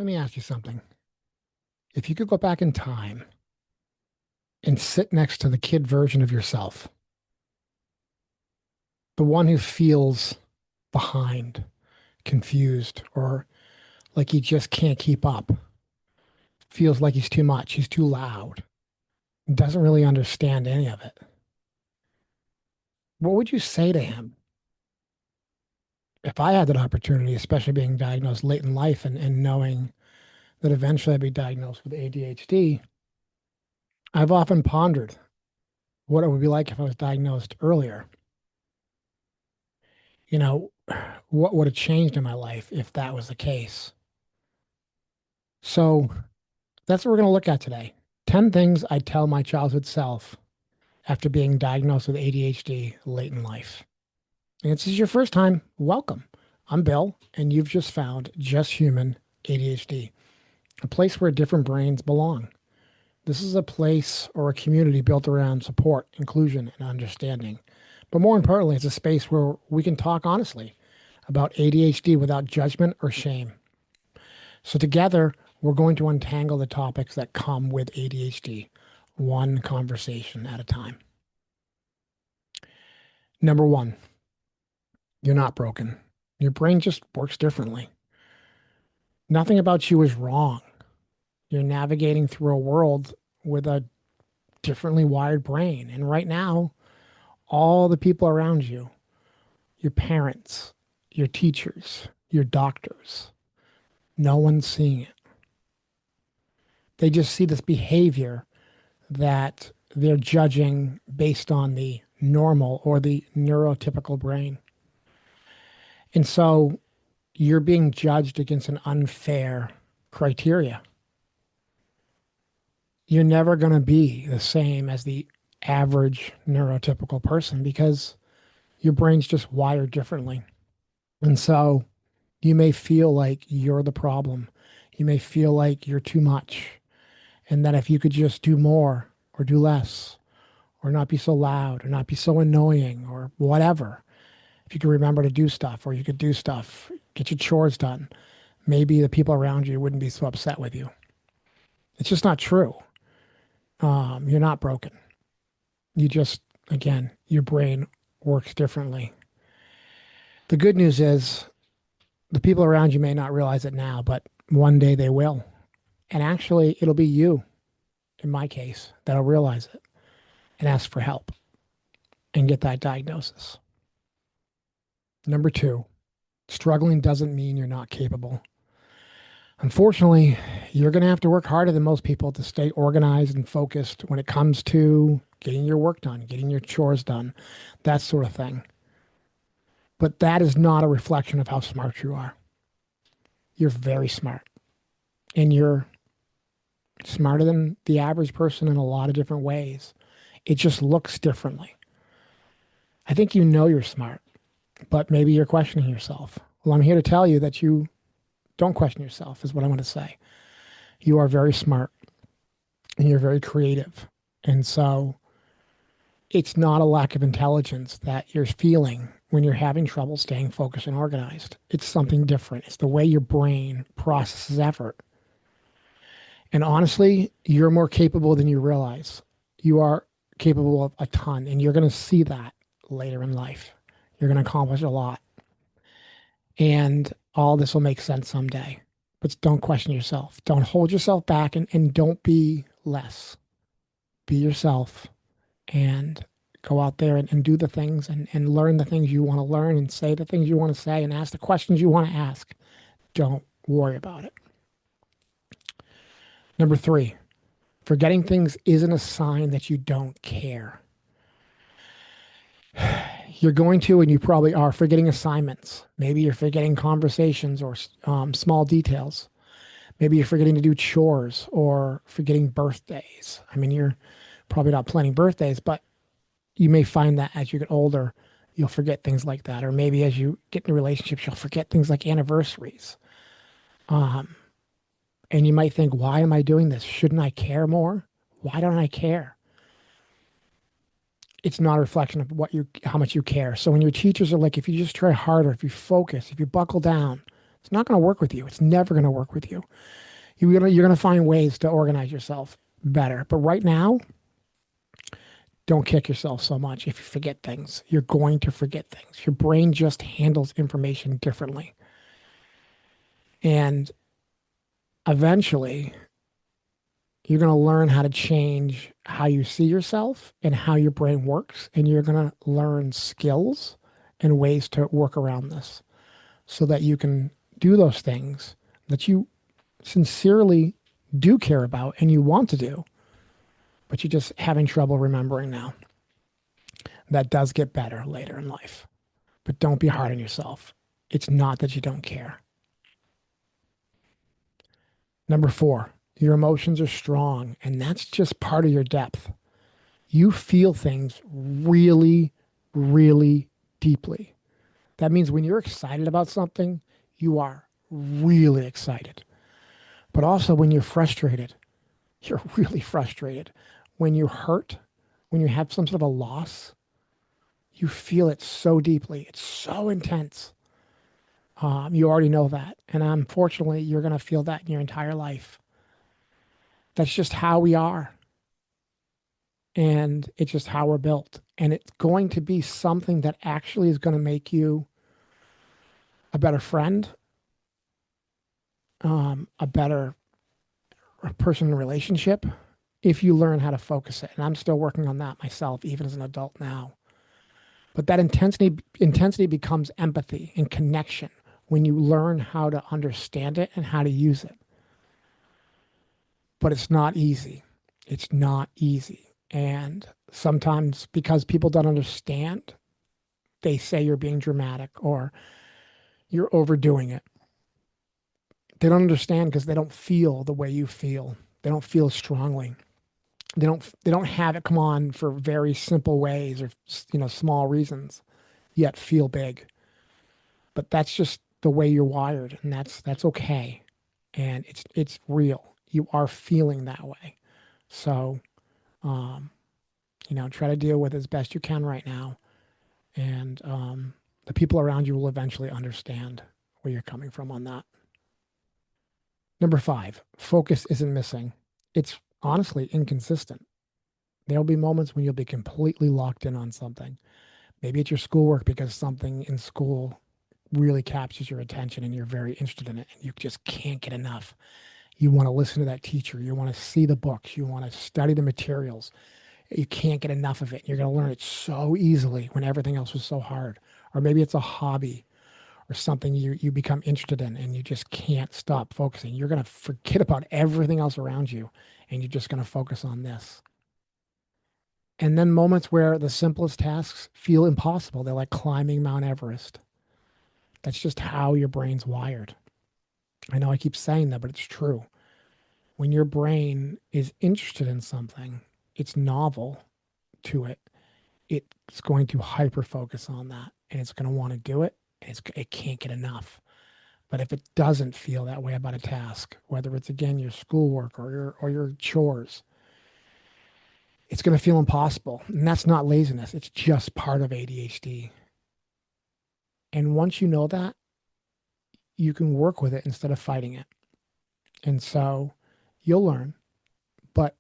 Let me ask you something. If you could go back in time and sit next to the kid version of yourself, the one who feels behind, confused, or like he just can't keep up, feels like he's too much, he's too loud, doesn't really understand any of it, what would you say to him? If I had that opportunity, especially being diagnosed late in life and knowing that eventually I'd be diagnosed with ADHD, I've often pondered what it would be like if I was diagnosed earlier. You know, what would have changed in my life if that was the case? So that's what we're going to look at today. 10 things I'd tell my childhood self after being diagnosed with ADHD late in life. And if this is your first time, welcome. I'm Bill, and you've just found Just Human ADHD, a place where different brains belong. This is a place or a community built around support, inclusion, and understanding. But more importantly, it's a space where we can talk honestly about ADHD without judgment or shame. So, together, we're going to untangle the topics that come with ADHD, one conversation at a time. Number one, you're not broken. Your brain just works differently. Nothing about you is wrong. You're navigating through a world with a differently wired brain. And right now, all the people around you, your parents, your teachers, your doctors, no one's seeing it. They just see this behavior that they're judging based on the normal or the neurotypical brain. And so you're being judged against an unfair criteria. You're never going to be the same as the average neurotypical person because your brain's just wired differently. And so you may feel like you're the problem. You may feel like you're too much. And that if you could just do more or do less, or not be so loud, or not be so annoying, or whatever, if you could remember to do stuff, or you could do stuff, get your chores done, maybe the people around you wouldn't be so upset with you. It's just not true. You're not broken. You just, again, your brain works differently. The good news is the people around you may not realize it now, but one day they will. And actually, it'll be you, in my case, that'll realize it and ask for help and get that diagnosis. Number two, struggling doesn't mean you're not capable. Unfortunately, you're going to have to work harder than most people to stay organized and focused when it comes to getting your work done, getting your chores done, that sort of thing. But that is not a reflection of how smart you are. You're very smart, and you're smarter than the average person in a lot of different ways. It just looks differently. I think you know you're smart, but maybe you're questioning yourself. Well, I'm here to tell you that you don't question yourself, is what I want to say. You are very smart and you're very creative. And so it's not a lack of intelligence that you're feeling when you're having trouble staying focused and organized. It's something different. It's the way your brain processes effort. And honestly, you're more capable than you realize. You are capable of a ton, and you're going to see that later in life. You're going to accomplish a lot. And all this will make sense someday. But don't question yourself. Don't hold yourself back and don't be less. Be yourself and go out there and do the things and learn the things you want to learn and say the things you want to say and ask the questions you want to ask. Don't worry about it. Number three, forgetting things isn't a sign that you don't care. You're going to, and you probably are, forgetting assignments. Maybe you're forgetting conversations or small details. Maybe you're forgetting to do chores or forgetting birthdays. I mean, you're probably not planning birthdays, but you may find that as you get older, you'll forget things like that. Or maybe as you get into relationships, you'll forget things like anniversaries. Um, and you might think, why am I doing this? Shouldn't I care more? Why don't I care? It's not a reflection of how much you care. So when your teachers are like, if you just try harder, if you focus, if you buckle down, It's not going to work with you. It's never going to work with you. You're gonna find ways to organize yourself better. But right now, don't kick yourself so much if you forget things. You're going to forget things. Your brain just handles information differently. And eventually, you're going to learn how to change how you see yourself and how your brain works. And you're going to learn skills and ways to work around this so that you can do those things that you sincerely do care about and you want to do, but you're just having trouble remembering now. That does get better later in life, but don't be hard on yourself. It's not that you don't care. Number four, your emotions are strong, and that's just part of your depth. You feel things really, really deeply. That means when you're excited about something, you are really excited. But also when you're frustrated, you're really frustrated. When you're hurt, when you have some sort of a loss, you feel it so deeply. It's so intense. You already know that. And unfortunately, you're going to feel that in your entire life. That's just how we are. And it's just how we're built. And it's going to be something that actually is going to make you a better friend, a better person in a relationship, if you learn how to focus it. And I'm still working on that myself, even as an adult now. But that intensity becomes empathy and connection when you learn how to understand it and how to use it. But it's not easy. It's not easy. And sometimes because people don't understand, they say you're being dramatic or you're overdoing it. They don't understand because they don't feel the way you feel. They don't feel strongly. They don't have it come on for very simple ways or small reasons, yet feel big. But that's just the way you're wired, and that's okay. And it's real. You are feeling that way. So um, try to deal with it as best you can right now. And the people around you will eventually understand where you're coming from on that. Number five, focus isn't missing. It's honestly inconsistent. There'll be moments when you'll be completely locked in on something. Maybe it's your schoolwork because something in school really captures your attention and you're very interested in it and you just can't get enough. You want to listen to that teacher. You want to see the books. You want to study the materials. You can't get enough of it. You're going to learn it so easily when everything else was so hard. Or maybe it's a hobby or something you become interested in and you just can't stop focusing. You're going to forget about everything else around you and you're just going to focus on this. And then moments where the simplest tasks feel impossible. They're like climbing Mount Everest. That's just how your brain's wired. I know I keep saying that, but it's true. When your brain is interested in something, it's novel to it, it's going to hyper focus on that and it's going to want to do it and it can't get enough. But if it doesn't feel that way about a task, whether it's again your schoolwork or your chores, it's going to feel impossible. And that's not laziness. It's just part of ADHD. And once you know that, you can work with it instead of fighting it. And so you'll learn. But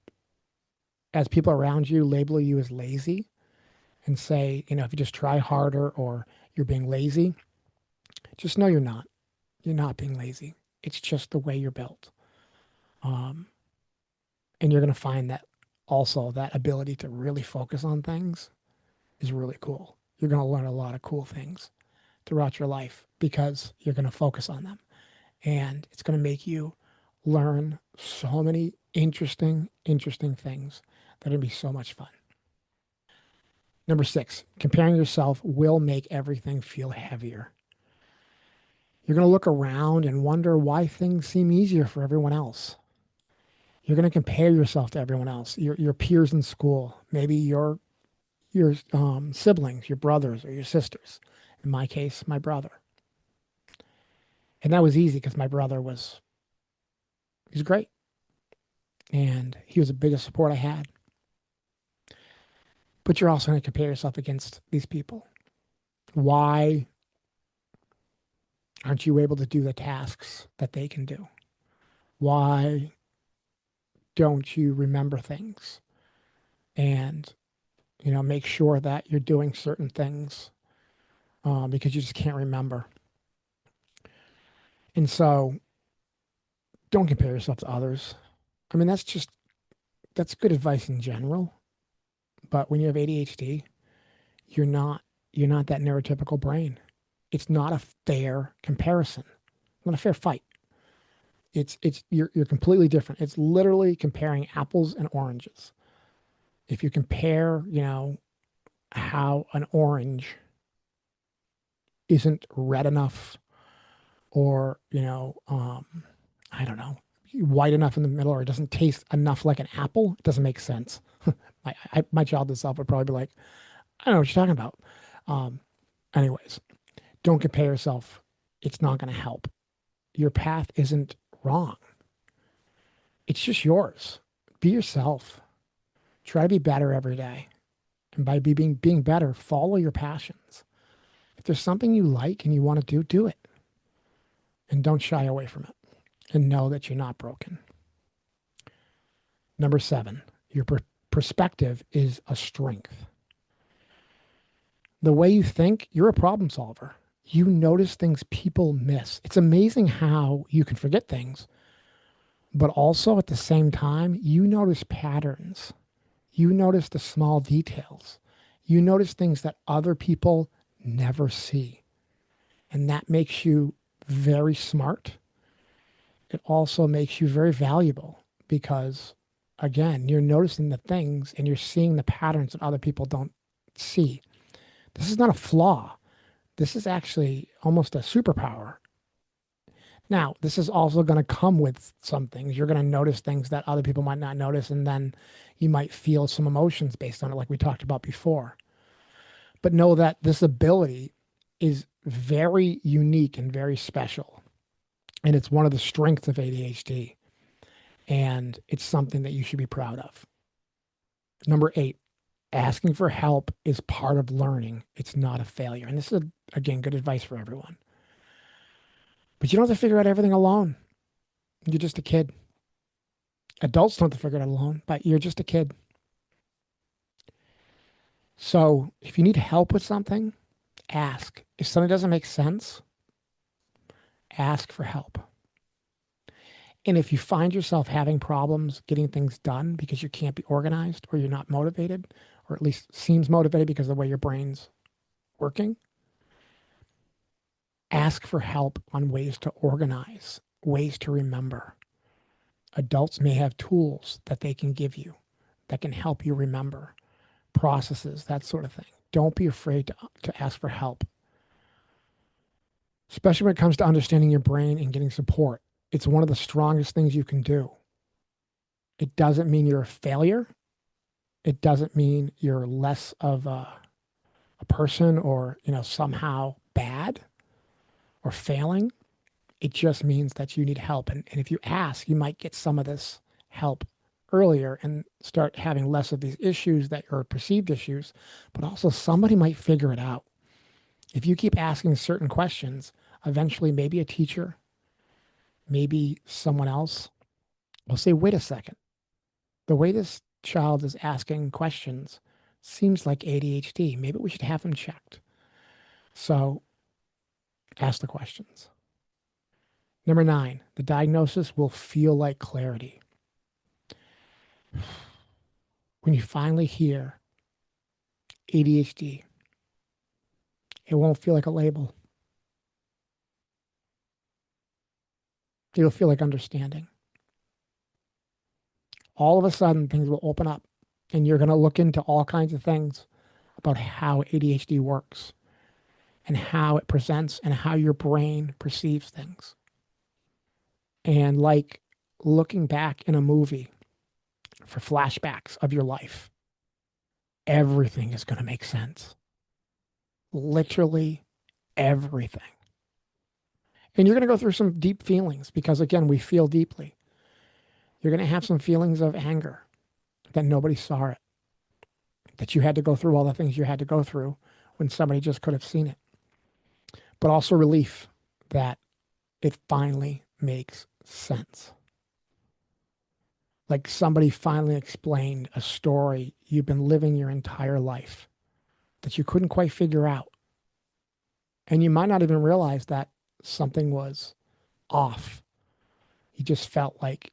as people around you label you as lazy and say, if you just try harder or you're being lazy, just know you're not. You're not being lazy. It's just the way you're built. Um, and you're going to find that also that ability to really focus on things is really cool. You're going to learn a lot of cool things throughout your life because you're going to focus on them. And it's going to make you learn so many interesting things that are going to be so much fun. Number six, comparing yourself will make everything feel heavier. You're going to look around and wonder why things seem easier for everyone else. You're going to compare yourself to everyone else, your peers in school, maybe your siblings, your brothers or your sisters. In my case, my brother. And that was easy because my brother he's great. And he was the biggest support I had. But you're also going to compare yourself against these people. Why Aren't you able to do the tasks that they can do? Why don't you remember things and, make sure that you're doing certain things because you just can't remember? And so don't compare yourself to others. I mean, that's good advice in general. But when you have ADHD, you're not you're not that neurotypical brain. It's not a fair comparison, not a fair fight. You're completely different. It's literally comparing apples and oranges. If you compare, how an orange isn't red enough or, I don't know, white enough in the middle or it doesn't taste enough like an apple, it doesn't make sense. My child itself would probably be like, I don't know what you're talking about. Um, anyways, don't compare yourself. It's not going to help. Your path isn't wrong. It's just yours. Be yourself. Try to be better every day. And by being better, follow your passions. If there's something you like and you want to do, do it. And don't shy away from it. And know that you're not broken. Number 7, your perspective is a strength. The way you think, you're a problem solver. You notice things people miss. It's amazing how you can forget things, but also at the same time, you notice patterns. You notice the small details. You notice things that other people never see. And that makes you very smart. It also makes you very valuable because, again, you're noticing the things and you're seeing the patterns that other people don't see. This is not a flaw. This is actually almost a superpower. Now, this is also going to come with some things. You're going to notice things that other people might not notice, and then you might feel some emotions based on it, like we talked about before. But know that this ability is very unique and very special. And it's one of the strengths of ADHD. And it's something that you should be proud of. Number 8, asking for help is part of learning. It's not a failure. And this is, again, good advice for everyone. But you don't have to figure out everything alone. You're just a kid. Adults don't have to figure it out alone, but you're just a kid. So if you need help with something, ask. If something doesn't make sense, ask for help. And if you find yourself having problems getting things done because you can't be organized or you're not motivated, or at least seems motivated because of the way your brain's working, ask for help on ways to organize, ways to remember. Adults may have tools that they can give you that can help you remember processes, that sort of thing. Don't be afraid to ask for help, especially when it comes to understanding your brain and getting support. It's one of the strongest things you can do. It doesn't mean you're a failure. It doesn't mean you're less of a person or, somehow bad or failing. It just means that you need help. And if you ask, you might get some of this help earlier and start having less of these issues that are perceived issues, but also somebody might figure it out. If you keep asking certain questions, eventually maybe a teacher, maybe someone else will say, wait a second, the way this child is asking questions seems like ADHD. Maybe we should have him checked. So ask the questions. Number 9, the diagnosis will feel like clarity. When you finally hear ADHD, it won't feel like a label. It'll feel like understanding. All of a sudden, things will open up, and you're going to look into all kinds of things about how ADHD works and how it presents and how your brain perceives things. And like looking back in a movie for flashbacks of your life, everything is going to make sense. Literally everything. And you're going to go through some deep feelings because, again, we feel deeply. You're going to have some feelings of anger that nobody saw it, that you had to go through all the things you had to go through when somebody just could have seen it. But also relief that it finally makes sense. Like somebody finally explained a story you've been living your entire life that you couldn't quite figure out. And you might not even realize that something was off. You just felt like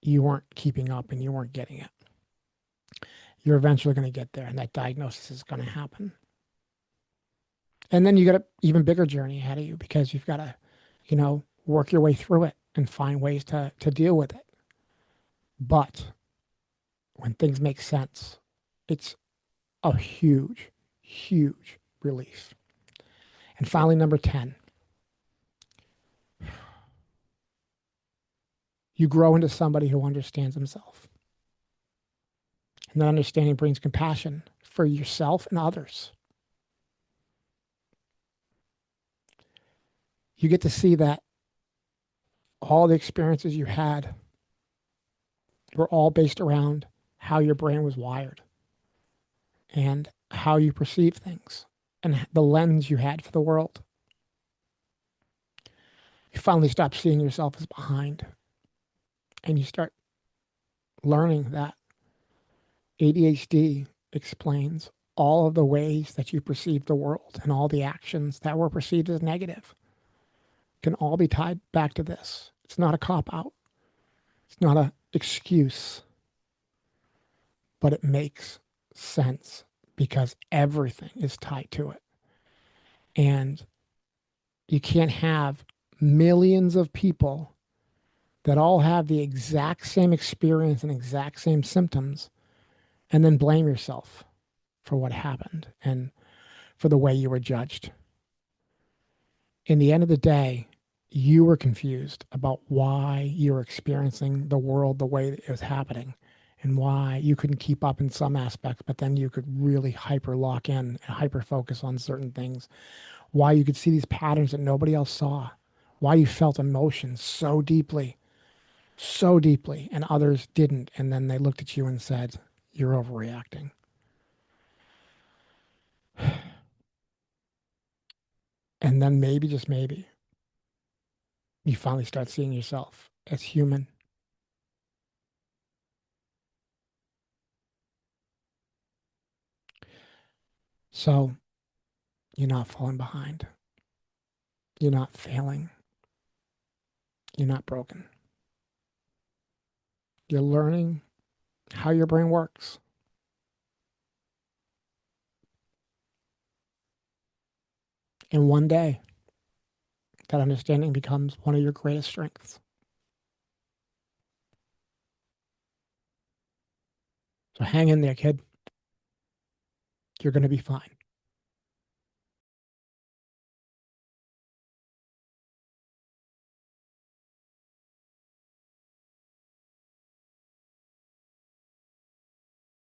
you weren't keeping up and you weren't getting it. You're eventually going to get there, and that diagnosis is going to happen. And then you got an even bigger journey ahead of you because you've got to, work your way through it and find ways to deal with it. But when things make sense, it's a huge, huge relief. And finally, number 10, you grow into somebody who understands himself. And that understanding brings compassion for yourself and others. You get to see that all the experiences you had were all based around how your brain was wired and how you perceive things and the lens you had for the world. You finally stop seeing yourself as behind and you start learning that ADHD explains all of the ways that you perceive the world and all the actions that were perceived as negative can all be tied back to this. It's not a cop out. It's not an excuse, but it makes sense because everything is tied to it. And you can't have millions of people that all have the exact same experience and exact same symptoms and then blame yourself for what happened and for the way you were judged. In the end of the day, you were confused about why you were experiencing the world the way that it was happening and why you couldn't keep up in some aspects, but then you could really hyper lock in and hyper focus on certain things. Why you could see these patterns that nobody else saw. Why you felt emotions so deeply, and others didn't. And then they looked at you and said, "You're overreacting." And then maybe, just maybe, you finally start seeing yourself as human. So you're not falling behind. You're not failing. You're not broken. You're learning how your brain works. And one day, that understanding becomes one of your greatest strengths. So hang in there, kid. You're going to be fine.